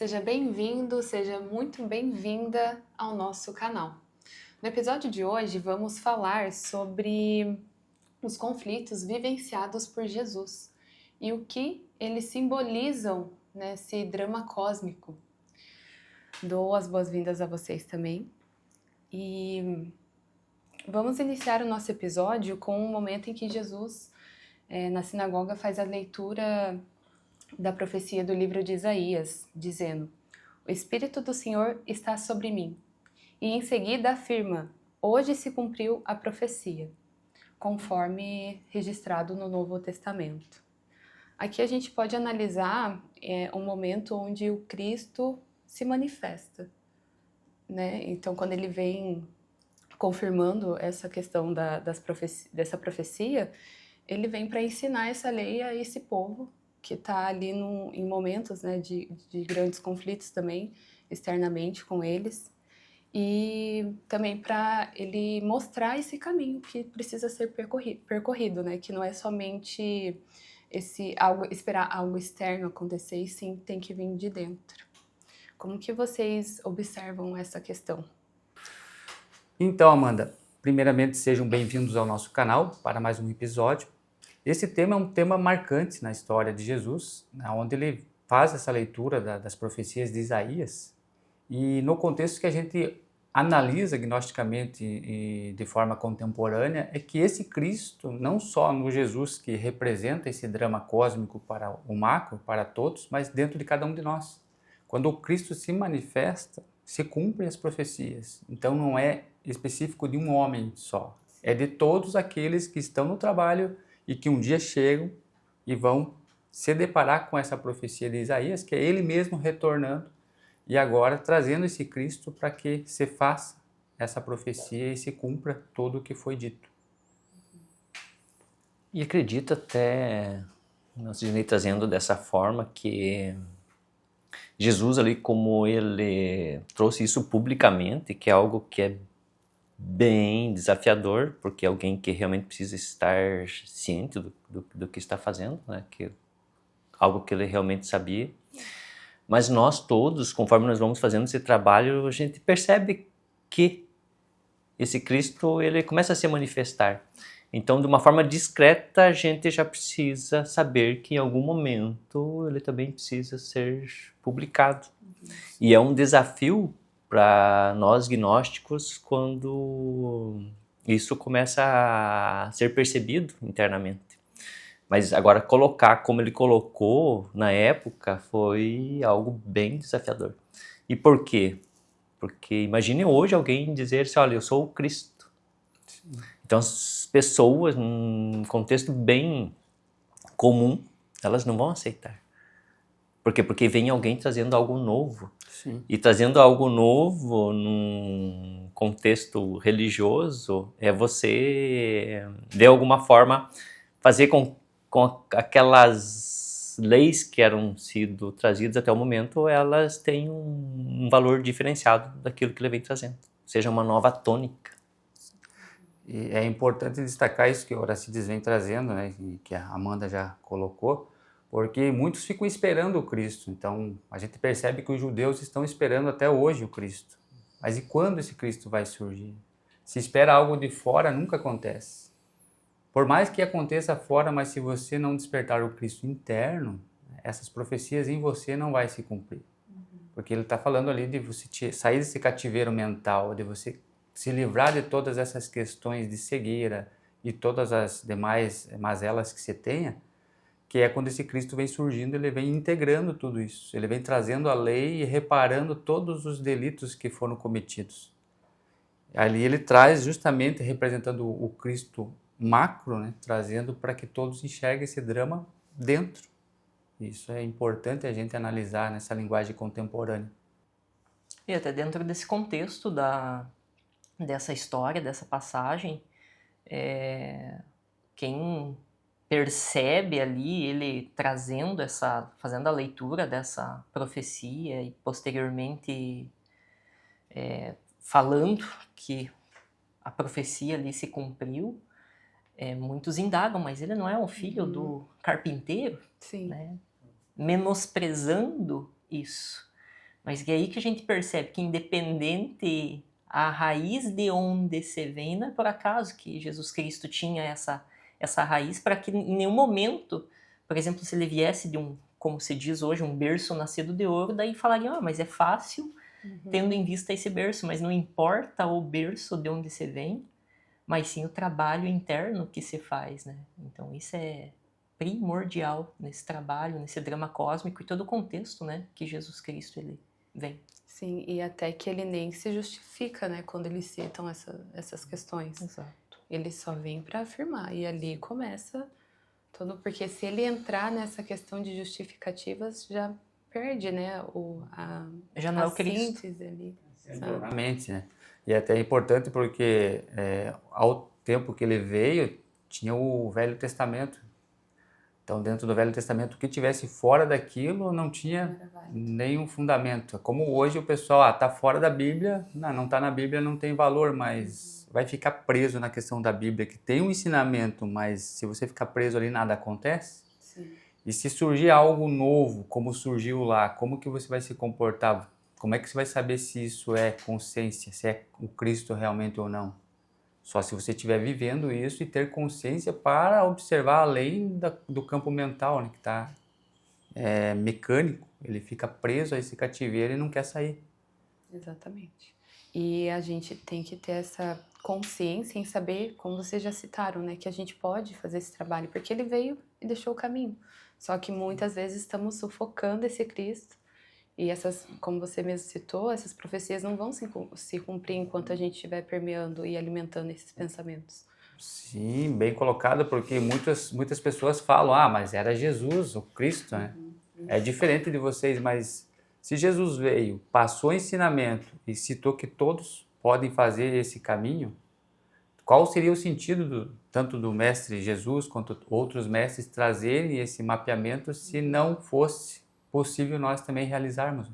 Seja bem-vindo, seja muito bem-vinda ao nosso canal. No episódio de hoje vamos falar sobre os conflitos vivenciados por Jesus e o que eles simbolizam nesse drama cósmico. Dou as boas-vindas a vocês também e vamos iniciar o nosso episódio com um momento em que Jesus, na sinagoga, faz a leitura da profecia do livro de Isaías, dizendo: "O Espírito do Senhor está sobre mim", e em seguida afirma: "Hoje se cumpriu a profecia", conforme registrado no Novo Testamento. Aqui a gente pode analisar um momento onde o Cristo se manifesta, né? Então, quando ele vem confirmando essa questão dessa profecia, ele vem para ensinar essa lei a esse povo que está ali em momentos, né, de grandes conflitos também, externamente com eles, e também para ele mostrar esse caminho que precisa ser percorrido, né, que não é somente esperar algo externo acontecer, e sim tem que vir de dentro. Como que vocês observam essa questão? Então, Amanda, primeiramente sejam bem-vindos ao nosso canal para mais um episódio. Esse tema é um tema marcante na história de Jesus, onde ele faz essa leitura das profecias de Isaías, e no contexto que a gente analisa gnosticamente e de forma contemporânea, é que esse Cristo, não só no Jesus que representa esse drama cósmico para o macro, para todos, mas dentro de cada um de nós. Quando o Cristo se manifesta, se cumprem as profecias. Então não é específico de um homem só, é de todos aqueles que estão no trabalho e que um dia chegam e vão se deparar com essa profecia de Isaías, que é ele mesmo retornando e agora trazendo esse Cristo para que se faça essa profecia e se cumpra tudo o que foi dito. E acredito até, nós Sidney trazendo dessa forma, que Jesus ali, como ele trouxe isso publicamente, que é algo que é bem desafiador, porque é alguém que realmente precisa estar ciente do que está fazendo, né? Que algo que ele realmente sabia. Mas nós todos, conforme nós vamos fazendo esse trabalho, a gente percebe que esse Cristo ele começa a se manifestar. Então, de uma forma discreta, a gente já precisa saber que em algum momento ele também precisa ser publicado. E é um desafio para nós gnósticos quando isso começa a ser percebido internamente. Mas agora colocar como ele colocou na época foi algo bem desafiador. E por quê? Porque imagine hoje alguém dizer assim, olha, eu sou o Cristo. Sim. Então as pessoas, num contexto bem comum, elas não vão aceitar. Por quê? Porque vem alguém trazendo algo novo. Sim. E trazendo algo novo num contexto religioso é você, de alguma forma, fazer com aquelas leis que eram sido trazidas até o momento, elas tenham um valor diferenciado daquilo que ele vem trazendo. Seja uma nova tônica. E é importante destacar isso que o Horacides vem trazendo, né, e que a Amanda já colocou, porque muitos ficam esperando o Cristo. Então, a gente percebe que os judeus estão esperando até hoje o Cristo. Mas e quando esse Cristo vai surgir? Se espera algo de fora, nunca acontece. Por mais que aconteça fora, mas se você não despertar o Cristo interno, essas profecias em você não vai se cumprir. Porque ele está falando ali de você sair desse cativeiro mental, de você se livrar de todas essas questões de cegueira e todas as demais mazelas que você tenha, que é quando esse Cristo vem surgindo, ele vem integrando tudo isso. Ele vem trazendo a lei e reparando todos os delitos que foram cometidos. Ali ele traz justamente representando o Cristo macro, né, trazendo para que todos enxerguem esse drama dentro. Isso é importante a gente analisar nessa linguagem contemporânea. E até dentro desse contexto dessa história, dessa passagem, quem percebe ali ele fazendo a leitura dessa profecia e posteriormente falando que a profecia ali se cumpriu, muitos indagam, mas ele não é um filho do carpinteiro? Sim. Né? Menosprezando isso. Mas é aí que a gente percebe que independente a raiz de onde se vem, não é por acaso que Jesus Cristo tinha essa raiz, para que em nenhum momento, por exemplo, se ele viesse de como se diz hoje, um berço nascido de ouro, daí falariam, mas é fácil, tendo em vista esse berço, mas não importa o berço de onde se vem, mas sim o trabalho interno que se faz, né? Então isso é primordial nesse trabalho, nesse drama cósmico e todo o contexto, né, que Jesus Cristo ele vem. Sim, e até que ele nem se justifica, né, quando eles citam essas questões. Exato. Ele só vem para afirmar, e ali começa todo, porque se ele entrar nessa questão de justificativas, já perde, né, Já não é o Cristo. síntese ali. Exatamente, né? E até é importante porque ao tempo que ele veio, tinha o Velho Testamento. Então, dentro do Velho Testamento, o que tivesse fora daquilo não tinha nenhum fundamento. Como hoje o pessoal, tá fora da Bíblia, não tá na Bíblia, não tem valor, mas vai ficar preso na questão da Bíblia, que tem um ensinamento, mas se você ficar preso ali, nada acontece. Sim. E se surgir algo novo, como surgiu lá, como que você vai se comportar? Como é que você vai saber se isso é consciência, se é o Cristo realmente ou não? Só se você estiver vivendo isso e ter consciência para observar além do campo mental, né, que está mecânico. Ele fica preso a esse cativeiro e não quer sair. Exatamente. E a gente tem que ter essa consciência em saber, como vocês já citaram, né, que a gente pode fazer esse trabalho, porque ele veio e deixou o caminho. Só que muitas vezes estamos sufocando esse Cristo. E essas, como você mesmo citou, essas profecias não vão se cumprir enquanto a gente estiver permeando e alimentando esses pensamentos. Sim, bem colocado, porque muitas pessoas falam, mas era Jesus, o Cristo, né? É diferente de vocês, mas se Jesus veio, passou ensinamento e citou que todos podem fazer esse caminho, qual seria o sentido tanto do mestre Jesus quanto outros mestres trazerem esse mapeamento se não fosse possível nós também realizarmos?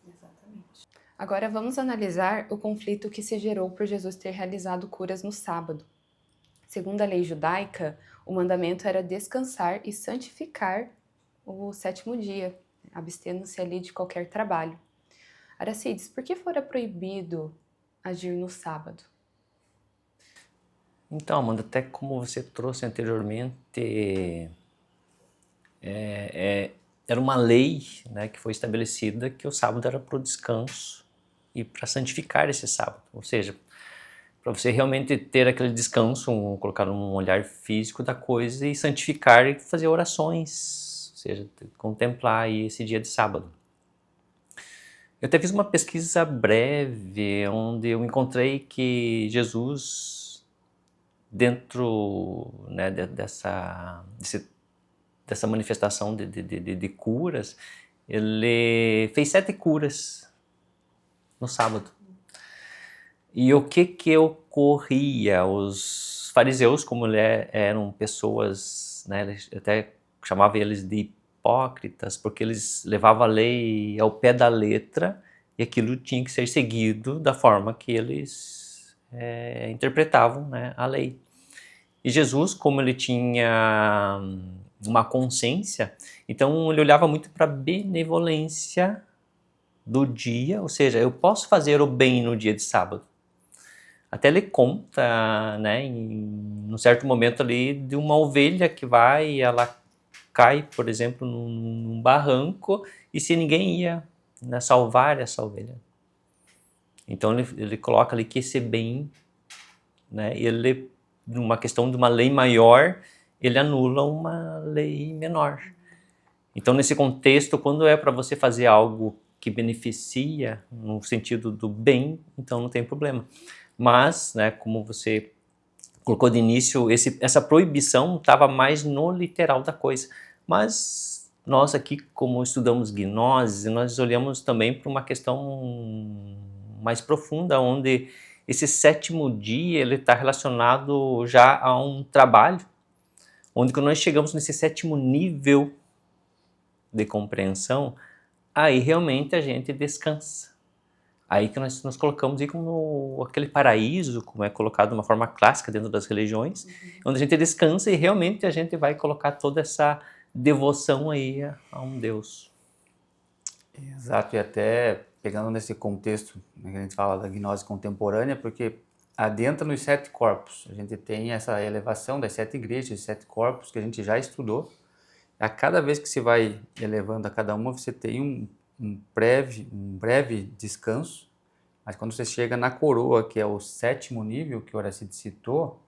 Exatamente. Agora vamos analisar o conflito que se gerou por Jesus ter realizado curas no sábado. Segundo a lei judaica, o mandamento era descansar e santificar o 7º dia, abstendo-se ali de qualquer trabalho. Aracides, por que fora proibido agir no sábado? Então, Amanda, até como você trouxe anteriormente, era uma lei, né, que foi estabelecida que o sábado era para o descanso e para santificar esse sábado. Ou seja, para você realmente ter aquele descanso, colocar um olhar físico da coisa e santificar e fazer orações, ou seja, contemplar aí esse dia de sábado. Eu até fiz uma pesquisa breve onde eu encontrei que Jesus, dentro, né, dessa manifestação de curas, ele fez 7 curas no sábado. E o que ocorria? Os fariseus, como eram pessoas, né, até chamava eles de hipócritas, porque eles levavam a lei ao pé da letra e aquilo tinha que ser seguido da forma que eles interpretavam, né, a lei. E Jesus, como ele tinha uma consciência, então ele olhava muito para a benevolência do dia, ou seja, eu posso fazer o bem no dia de sábado. Até ele conta, né, em um certo momento ali, de uma ovelha que vai, ela cai, por exemplo, num barranco, e se ninguém ia, né, salvar essa ovelha. Então ele coloca ali que esse bem, né, ele, numa questão de uma lei maior, ele anula uma lei menor. Então, nesse contexto, quando é para você fazer algo que beneficia, no sentido do bem, então não tem problema. Mas, né, como você colocou de início, essa proibição estava mais no literal da coisa. Mas nós aqui, como estudamos gnose, nós olhamos também para uma questão mais profunda, onde esse 7º dia ele está relacionado já a um trabalho, onde quando nós chegamos nesse 7º nível de compreensão, aí realmente a gente descansa. Aí que nós nos colocamos aí como aquele paraíso, como é colocado de uma forma clássica dentro das religiões, onde a gente descansa e realmente a gente vai colocar toda essa devoção aí a um Deus. Exato, e até pegando nesse contexto, né, que a gente fala da gnose contemporânea, porque adentra nos 7 corpos. A gente tem essa elevação das 7 igrejas, os 7 corpos que a gente já estudou. A cada vez que se vai elevando a cada uma, você tem um breve descanso, mas quando você chega na coroa, que é o 7º nível que o Horacide citou,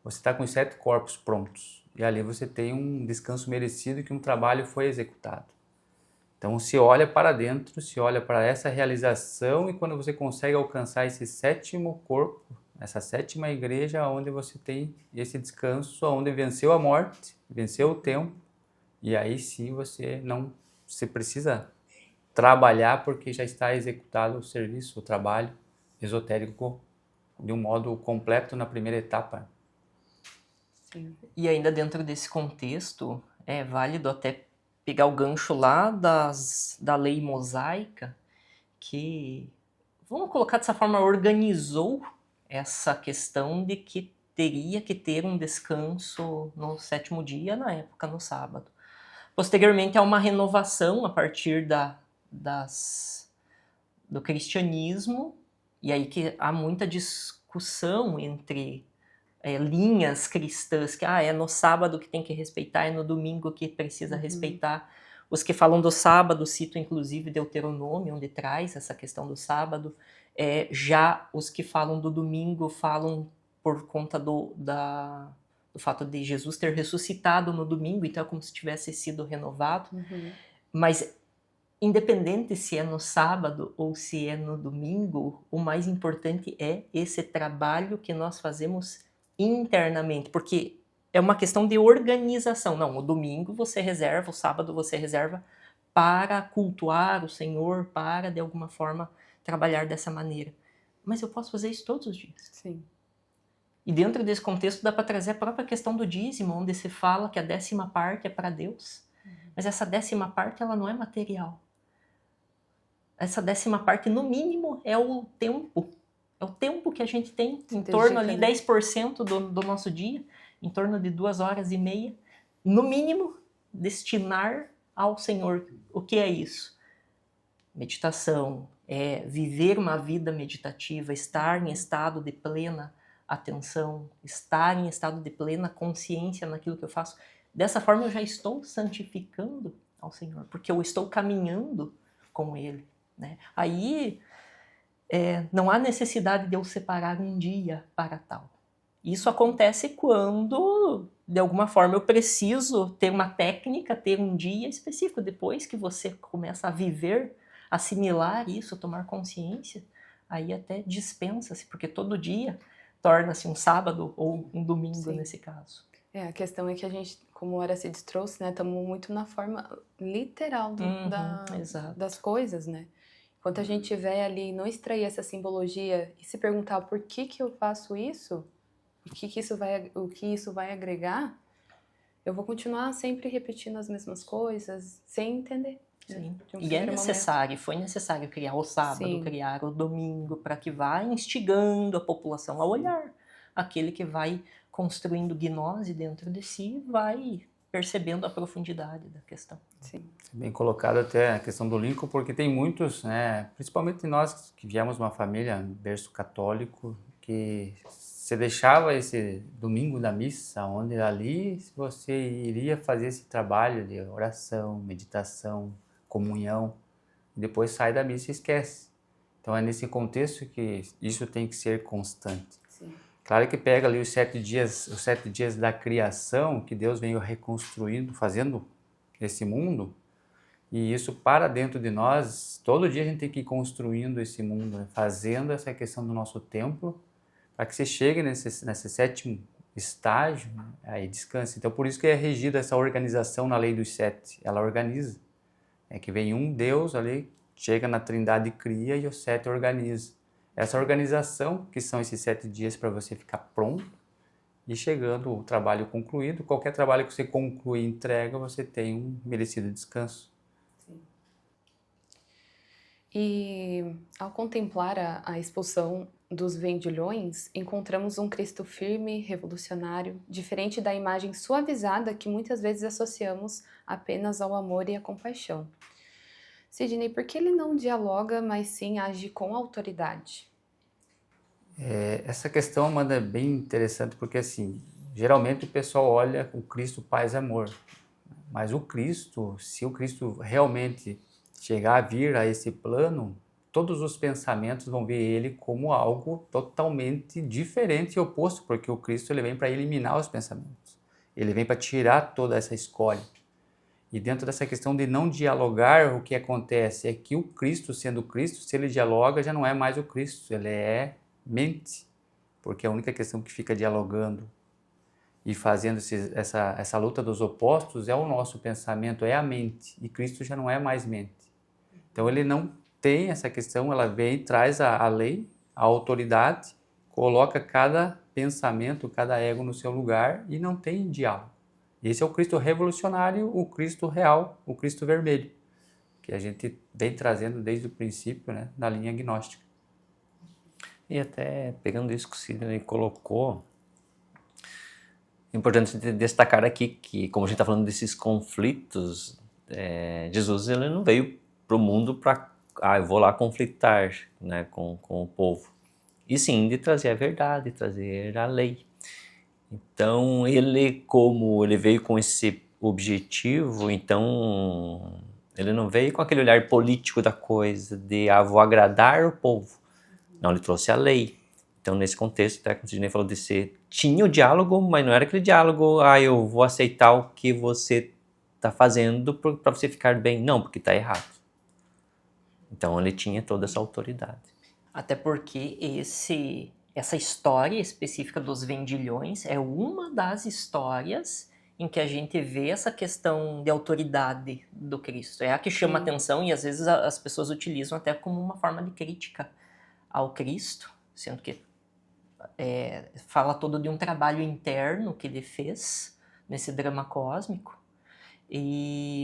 você está com os 7 corpos prontos. E ali você tem um descanso merecido, que um trabalho foi executado. Então se olha para dentro, se olha para essa realização, e quando você consegue alcançar esse 7º corpo, essa 7ª igreja, onde você tem esse descanso, onde venceu a morte, venceu o tempo, e aí sim você precisa trabalhar, porque já está executado o serviço, o trabalho esotérico de um modo completo na primeira etapa. Sim. E ainda dentro desse contexto, é válido até pegar o gancho lá da lei mosaica, que, vamos colocar dessa forma, organizou essa questão de que teria que ter um descanso no 7º dia, na época no sábado. Posteriormente, há uma renovação a partir do cristianismo, e aí que há muita discussão entre linhas cristãs, que é no sábado que tem que respeitar, é no domingo que precisa respeitar. Os que falam do sábado citam inclusive Deuteronômio, onde traz essa questão do sábado. Já os que falam do domingo falam por conta do fato de Jesus ter ressuscitado no domingo, então é como se tivesse sido renovado. Mas independente se é no sábado ou se é no domingo, o mais importante é esse trabalho que nós fazemos internamente, porque é uma questão de organização. Não, o domingo você reserva, o sábado você reserva para cultuar o Senhor, para de alguma forma trabalhar dessa maneira. Mas eu posso fazer isso todos os dias. Sim. E dentro desse contexto dá para trazer a própria questão do dízimo, onde se fala que a 10ª parte é para Deus, mas essa 10ª parte ela não é material. Essa 10ª parte, no mínimo, é o tempo. É o tempo que a gente tem, em torno ali 10% do nosso dia, em torno de 2h30, no mínimo, destinar ao Senhor. O que é isso? Meditação, é viver uma vida meditativa, estar em estado de plena atenção, estar em estado de plena consciência naquilo que eu faço. Dessa forma eu já estou santificando ao Senhor, porque eu estou caminhando com Ele, né? Aí não há necessidade de eu separar um dia para tal. Isso acontece quando, de alguma forma, eu preciso ter uma técnica, ter um dia específico. Depois que você começa a viver, assimilar isso, tomar consciência, aí até dispensa-se, porque todo dia torna-se um sábado ou um domingo. Sim. Nesse caso. A questão é que a gente, como o Horacide trouxe, né, estamos muito na forma literal das coisas, né? Enquanto a gente estiver ali, não extrair essa simbologia e se perguntar por que eu faço isso, o que isso vai agregar, eu vou continuar sempre repetindo as mesmas coisas, sem entender. Sim. E é necessário, foi necessário criar o sábado, sim, criar o domingo, para que vá instigando a população a olhar. Aquele que vai construindo gnose dentro de si, vai percebendo a profundidade da questão. Sim. Bem colocado até a questão do Lincoln, porque tem muitos, né, principalmente nós que viemos de uma família, berço católico, que você deixava esse domingo da missa, onde ali você iria fazer esse trabalho de oração, meditação, comunhão, e depois sai da missa e esquece. Então é nesse contexto que isso tem que ser constante. Sim. Claro que pega ali os 7 dias da criação, que Deus veio reconstruindo, fazendo esse mundo, e isso para dentro de nós, todo dia a gente tem que ir construindo esse mundo, né? Fazendo essa questão do nosso templo, para que você chegue nesse 7º estágio, né? Aí descanse. Então por isso que é regida essa organização na lei dos 7, ela organiza. É que vem um Deus ali, chega na Trindade e cria, e o 7 organiza. Essa organização, que são esses 7 dias para você ficar pronto, e chegando o trabalho concluído, qualquer trabalho que você conclui e entrega, você tem um merecido descanso. Sim. E ao contemplar a expulsão dos vendilhões, encontramos um Cristo firme, revolucionário, diferente da imagem suavizada que muitas vezes associamos apenas ao amor e à compaixão. Sidney, por que ele não dialoga, mas sim age com autoridade? Essa questão, Amanda, é bem interessante porque, assim, geralmente o pessoal olha o Cristo paz e amor, mas o Cristo, se o Cristo realmente chegar a vir a esse plano, todos os pensamentos vão ver ele como algo totalmente diferente e oposto, porque o Cristo ele vem para eliminar os pensamentos, ele vem para tirar toda essa escolha. E dentro dessa questão de não dialogar, o que acontece é que o Cristo, sendo Cristo, se ele dialoga, já não é mais o Cristo, ele é mente, porque a única questão que fica dialogando e fazendo essa luta dos opostos é o nosso pensamento, é a mente, e Cristo já não é mais mente. Então ele não tem essa questão, ela vem, traz a lei, a autoridade, coloca cada pensamento, cada ego no seu lugar e não tem diálogo. Esse é o Cristo revolucionário, o Cristo real, o Cristo vermelho, que a gente vem trazendo desde o princípio, né, na linha gnóstica. E até pegando isso que o Sidney colocou, é importante destacar aqui que, como a gente está falando desses conflitos, Jesus ele não veio para o mundo para, eu vou lá conflitar, né, com o povo. E sim, de trazer a verdade, trazer a lei. Então, como ele veio com esse objetivo, então ele não veio com aquele olhar político da coisa, de vou agradar o povo. Não, ele trouxe a lei. Então, nesse contexto, até como o Sidney falou, tinha o diálogo, mas não era aquele diálogo, eu vou aceitar o que você está fazendo para você ficar bem. Não, porque está errado. Então, ele tinha toda essa autoridade. Até porque essa história específica dos vendilhões é uma das histórias em que a gente vê essa questão de autoridade do Cristo. É a que chama atenção e às vezes as pessoas utilizam até como uma forma de crítica ao Cristo, sendo que fala todo de um trabalho interno que ele fez nesse drama cósmico.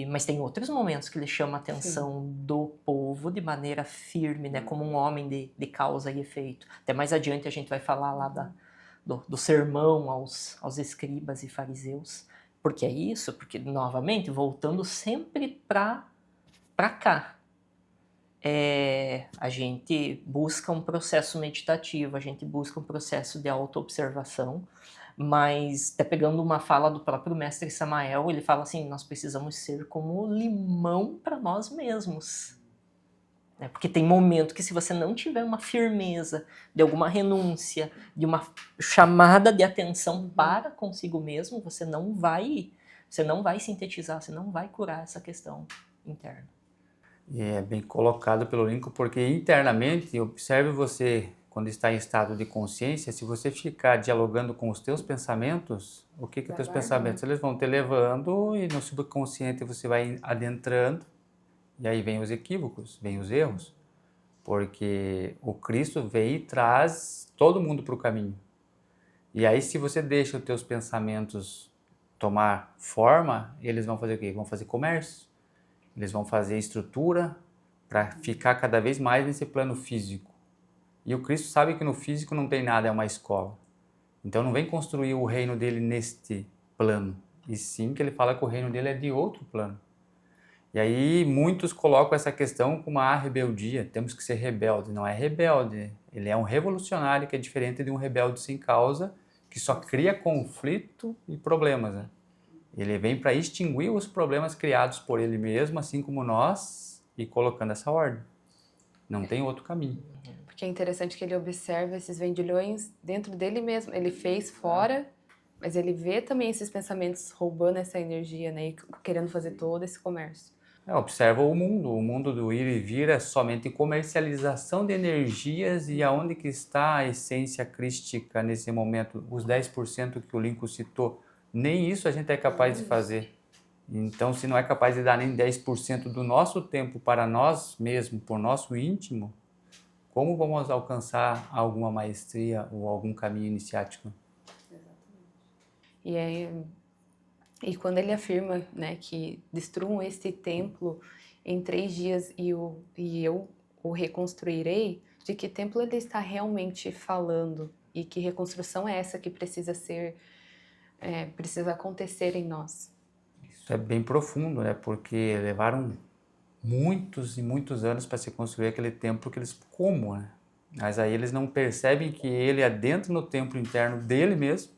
Mas tem outros momentos que ele chama a atenção do povo de maneira firme, né, como um homem de causa e efeito. Até mais adiante a gente vai falar lá do sermão aos escribas e fariseus. Porque é isso, porque, novamente, voltando sempre para cá, a gente busca um processo meditativo, a gente busca um processo de autoobservação, mas até pegando uma fala do próprio mestre Samael, ele fala assim, nós precisamos ser como limão para nós mesmos. Porque tem momento que se você não tiver uma firmeza de alguma renúncia, de uma chamada de atenção para consigo mesmo, você não vai sintetizar, você não vai curar essa questão interna. E é bem colocado pelo Lincoln, porque internamente, observe você, quando está em estado de consciência, se você ficar dialogando com os teus pensamentos, o que os teus pensamentos? Eles vão te levando e no subconsciente você vai adentrando, e aí vem os equívocos, vem os erros, porque o Cristo veio e traz todo mundo para o caminho. E aí se você deixa os teus pensamentos tomar forma, eles vão fazer o quê? Vão fazer comércio. Eles vão fazer estrutura para ficar cada vez mais nesse plano físico. E o Cristo sabe que no físico não tem nada, é uma escola. Então não vem construir o reino dele neste plano. E sim que ele fala que o reino dele é de outro plano. E aí muitos colocam essa questão como uma rebeldia. Temos que ser rebelde. Não é rebelde. Ele é um revolucionário que é diferente de um rebelde sem causa, que só cria conflito e problemas, né? Ele vem para extinguir os problemas criados por ele mesmo, assim como nós, e colocando essa ordem. Não tem outro caminho. Porque é interessante que ele observa esses vendilhões dentro dele mesmo. Ele fez fora, mas ele vê também esses pensamentos roubando essa energia, né? E querendo fazer todo esse comércio. Observa o mundo do ir e vir é somente comercialização de energias e aonde que está a essência crística nesse momento, os 10% que o Lincoln citou. Nem isso a gente é capaz de fazer. Então, se não é capaz de dar nem 10% do nosso tempo para nós mesmos, por nosso íntimo, como vamos alcançar alguma maestria ou algum caminho iniciático? E quando ele afirma, né, que destruam este templo em 3 dias e eu o reconstruirei, de que templo ele está realmente falando e que reconstrução é essa que precisa acontecer em nós. Isso é bem profundo, né? Porque levaram muitos e muitos anos para se construir aquele templo que eles como, né? Mas aí eles não percebem que ele adentra no templo interno dele mesmo.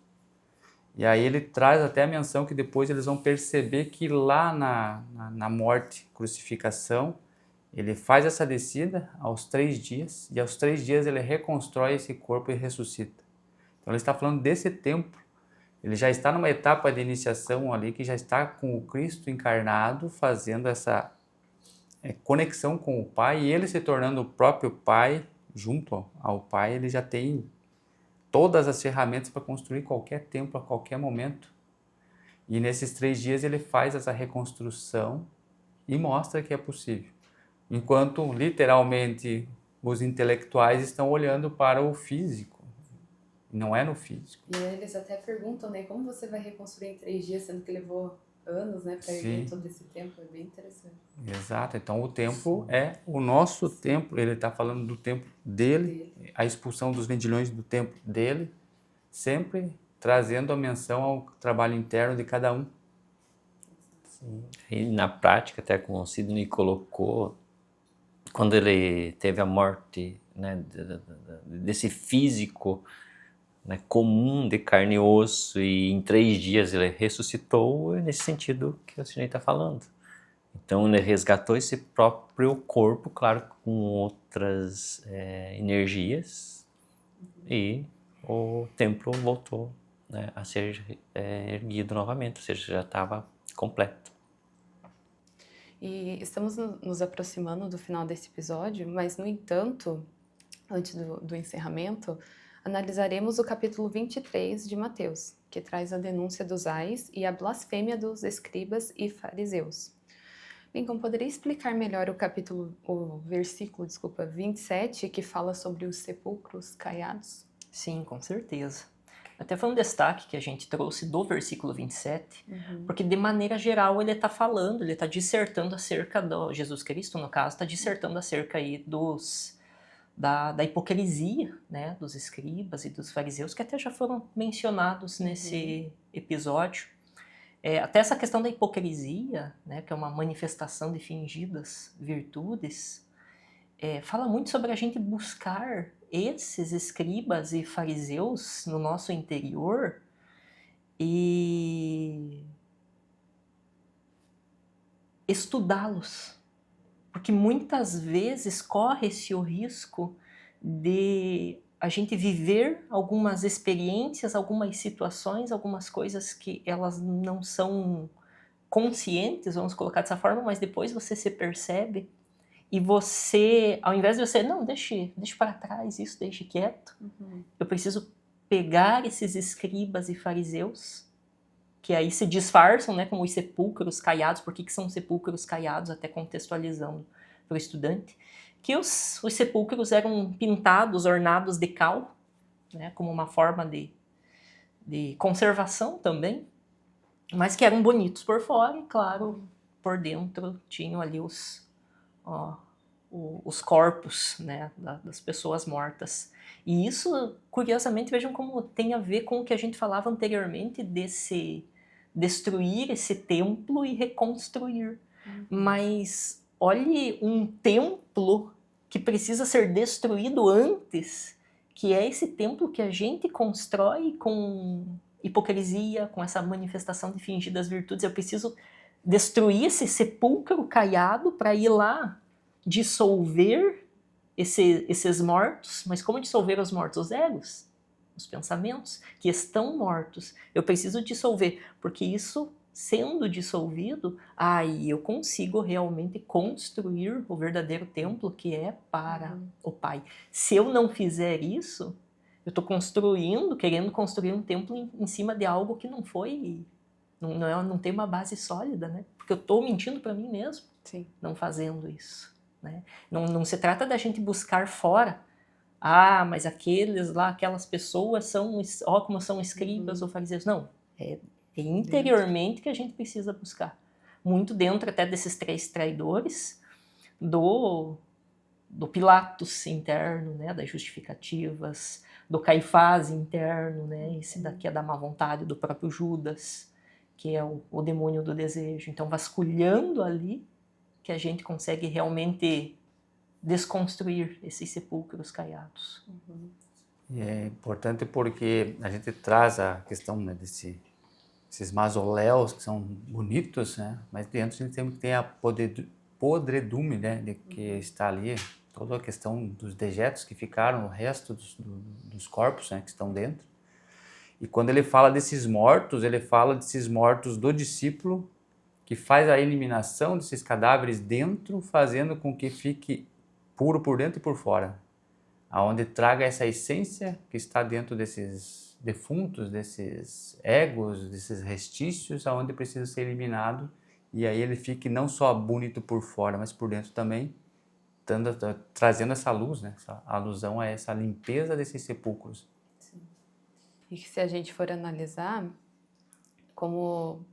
E aí ele traz até a menção que depois eles vão perceber que lá na morte, crucificação, ele faz essa descida aos 3 dias, e aos 3 dias ele reconstrói esse corpo e ressuscita. Então ele está falando desse templo. Ele já está numa etapa de iniciação ali, que já está com o Cristo encarnado, fazendo essa conexão com o Pai, e ele se tornando o próprio Pai, junto ao Pai, ele já tem todas as ferramentas para construir qualquer templo a qualquer momento. E nesses 3 dias ele faz essa reconstrução e mostra que é possível. Enquanto, literalmente, os intelectuais estão olhando para o físico. Não é no físico. E eles até perguntam, né, como você vai reconstruir em 3 dias, sendo que levou anos, né, para erguer todo esse templo. É bem interessante. Exato. Então o templo é o nosso templo. Ele está falando do templo dele, a expulsão dos vendilhões do templo dele, sempre trazendo a menção ao trabalho interno de cada um. Sim. E na prática, até como o Sidney colocou, quando ele teve a morte, né, desse físico, né, comum de carne e osso, e em 3 dias ele ressuscitou, é nesse sentido que o Sidney está falando. Então ele resgatou esse próprio corpo, claro, com outras energias, e o templo voltou, né, a ser erguido novamente, ou seja, já estava completo. E estamos nos aproximando do final desse episódio, mas, no entanto, antes do encerramento, analisaremos o capítulo 23 de Mateus, que traz a denúncia dos ais e a blasfêmia dos escribas e fariseus. Lincoln, poderia explicar melhor o versículo 27, que fala sobre os sepulcros caiados? Sim, com certeza. Até foi um destaque que a gente trouxe do versículo 27, porque de maneira geral ele está falando, ele está dissertando acerca do Jesus Cristo, no caso, está dissertando acerca aí da hipocrisia, né, dos escribas e dos fariseus, que até já foram mencionados nesse episódio. Até essa questão da hipocrisia, né, que é uma manifestação de fingidas virtudes, fala muito sobre a gente buscar esses escribas e fariseus no nosso interior e estudá-los. Porque muitas vezes corre-se o risco de a gente viver algumas experiências, algumas situações, algumas coisas que elas não são conscientes, vamos colocar dessa forma, mas depois você se percebe e você, ao invés de você, não, deixe para trás isso, deixe quieto, eu preciso pegar esses escribas e fariseus, que aí se disfarçam, né, como os sepulcros caiados. Por que são sepulcros caiados? Até contextualizando para o estudante, que os sepulcros eram pintados, ornados de cal, né, como uma forma de conservação também, mas que eram bonitos por fora e, claro, por dentro tinham ali os corpos, né, das pessoas mortas. E isso, curiosamente, vejam como tem a ver com o que a gente falava anteriormente desse destruir esse templo e reconstruir. Mas olhe um templo que precisa ser destruído antes, que é esse templo que a gente constrói com hipocrisia, com essa manifestação de fingidas virtudes. Eu preciso destruir esse sepulcro caiado para ir lá dissolver esses mortos. Mas como dissolver os mortos? Os egos, os pensamentos que estão mortos. Eu preciso dissolver, porque isso, sendo dissolvido, aí eu consigo realmente construir o verdadeiro templo que é para o Pai. Se eu não fizer isso, eu estou querendo construir um templo em cima de algo que não foi, não tem uma base sólida, né? Porque eu estou mentindo para mim mesmo, não fazendo isso, né? Não se trata da gente buscar fora, mas aquelas pessoas são, como são escribas ou fariseus. Não, é interiormente que a gente precisa buscar. Muito dentro até desses 3 traidores, do Pilatos interno, né, das justificativas, do Caifás interno, né, esse daqui é da má vontade, do próprio Judas, que é o demônio do desejo. Então, vasculhando ali, que a gente consegue realmente desconstruir esses sepulcros caiados. E é importante porque a gente traz a questão, né, esses mausoléus que são bonitos, né? Mas dentro a gente sempre tem a podredume, né, de que está ali, toda a questão dos dejetos que ficaram, o resto dos corpos, né, que estão dentro. E quando ele fala desses mortos, ele fala desses mortos do discípulo que faz a eliminação desses cadáveres dentro, fazendo com que fique puro por dentro e por fora, aonde traga essa essência que está dentro desses defuntos, desses egos, desses restícios, aonde precisa ser eliminado, e aí ele fique não só bonito por fora, mas por dentro também, trazendo essa luz, né? Essa alusão a essa limpeza desses sepulcros. Sim. E que se a gente for analisar, como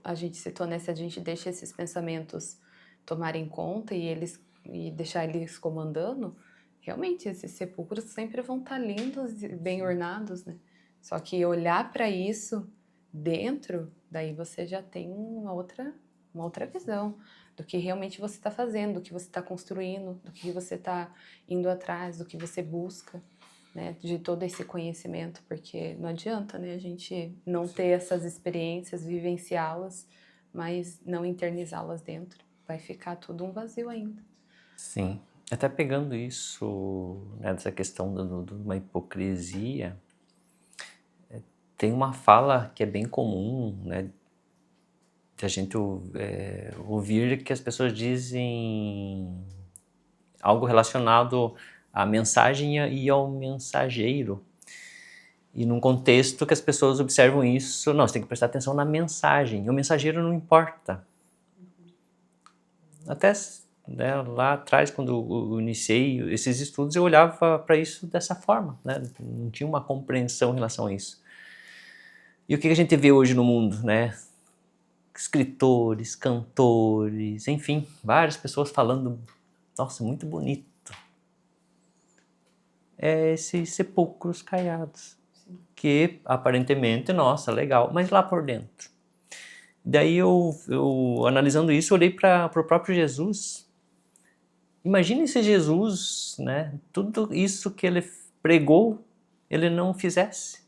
a gente citou, né, se a gente deixa esses pensamentos tomarem conta e deixar eles comandando, realmente esses sepulcros sempre vão estar lindos e bem ornados, né? Só que olhar para isso dentro, daí você já tem uma outra visão do que realmente você está fazendo, do que você está construindo, do que você está indo atrás, do que você busca, né? De todo esse conhecimento, porque não adianta, né, a gente não ter essas experiências, vivenciá-las, mas não internizá-las dentro. Vai ficar tudo um vazio ainda. Sim. Até pegando isso, né, dessa questão de uma hipocrisia, tem uma fala que é bem comum, né, de a gente ouvir que as pessoas dizem algo relacionado à mensagem e ao mensageiro. E num contexto que as pessoas observam isso, não, você tem que prestar atenção na mensagem, e o mensageiro não importa. Até, né, lá atrás, quando eu iniciei esses estudos, eu olhava para isso dessa forma, né? Não tinha uma compreensão em relação a isso. E o que a gente vê hoje no mundo, né? Escritores, cantores, enfim, várias pessoas falando, nossa, muito bonito. É esses sepulcros caiados, que aparentemente, nossa, legal, mas lá por dentro. Daí eu analisando isso, olhei para o próprio Jesus. Imagine se Jesus, né, tudo isso que ele pregou, ele não fizesse.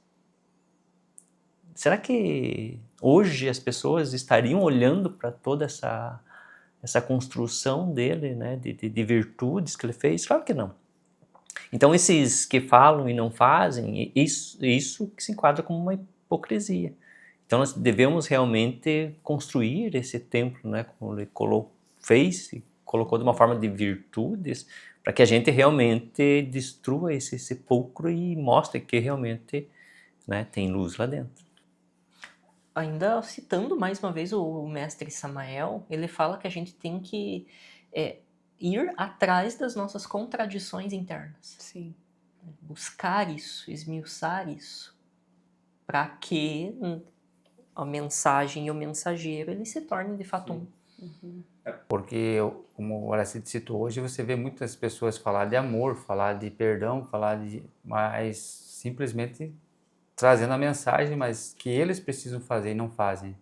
Será que hoje as pessoas estariam olhando para toda essa construção dele, né, de virtudes que ele fez? Claro que não. Então esses que falam e não fazem, isso que se enquadra como uma hipocrisia. Então nós devemos realmente construir esse templo, né, como ele fez e colocou de uma forma de virtudes, para que a gente realmente destrua esse sepulcro e mostre que realmente, né, tem luz lá dentro. Ainda citando mais uma vez o mestre Samael, ele fala que a gente tem que ir atrás das nossas contradições internas. Sim. Buscar isso, esmiuçar isso, para que a mensagem e o mensageiro eles se tornem de fato um. Uhum. Porque, como o Horacito citou, hoje você vê muitas pessoas falar de amor, falar de perdão, mas simplesmente trazendo a mensagem, mas que eles precisam fazer e não fazem.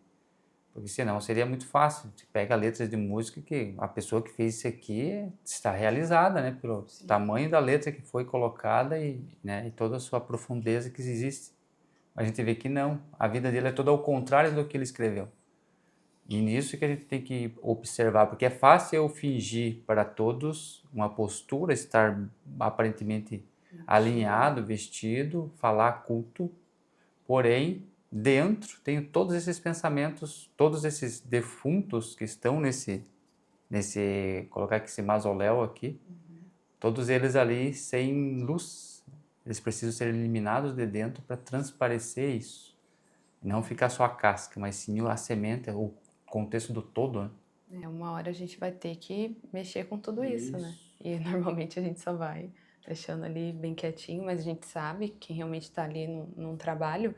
Porque senão seria muito fácil. Você pega letras de música que a pessoa que fez isso aqui está realizada, né? Pelo tamanho da letra que foi colocada né, e toda a sua profundeza que existe. A gente vê que não. A vida dele é toda ao contrário do que ele escreveu. E nisso que a gente tem que observar, porque é fácil eu fingir para todos uma postura, estar aparentemente alinhado, vestido, falar culto, porém, dentro tenho todos esses pensamentos, todos esses defuntos que estão nesse colocar aqui esse mausoléu aqui, todos eles ali sem luz, eles precisam ser eliminados de dentro para transparecer isso, não ficar só a casca, mas sim a semente, o contexto do todo, né? Uma hora a gente vai ter que mexer com tudo isso, né? E normalmente a gente só vai deixando ali bem quietinho, mas a gente sabe, quem realmente está ali num trabalho,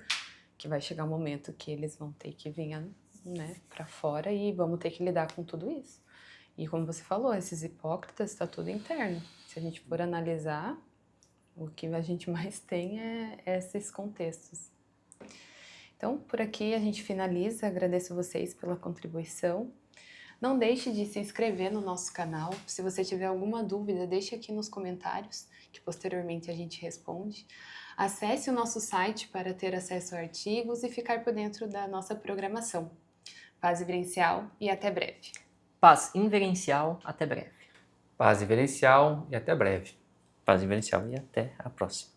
que vai chegar um momento que eles vão ter que vir, né, para fora e vamos ter que lidar com tudo isso. E como você falou, esses hipócritas está tudo interno. Se a gente for analisar, o que a gente mais tem é esses contextos. Então, por aqui a gente finaliza. Agradeço vocês pela contribuição. Não deixe de se inscrever no nosso canal. Se você tiver alguma dúvida, deixe aqui nos comentários, que posteriormente a gente responde. Acesse o nosso site para ter acesso a artigos e ficar por dentro da nossa programação. Paz vivencial e até breve. Paz inverencial, até breve. Paz vivencial e até breve. Paz vivencial e até a próxima.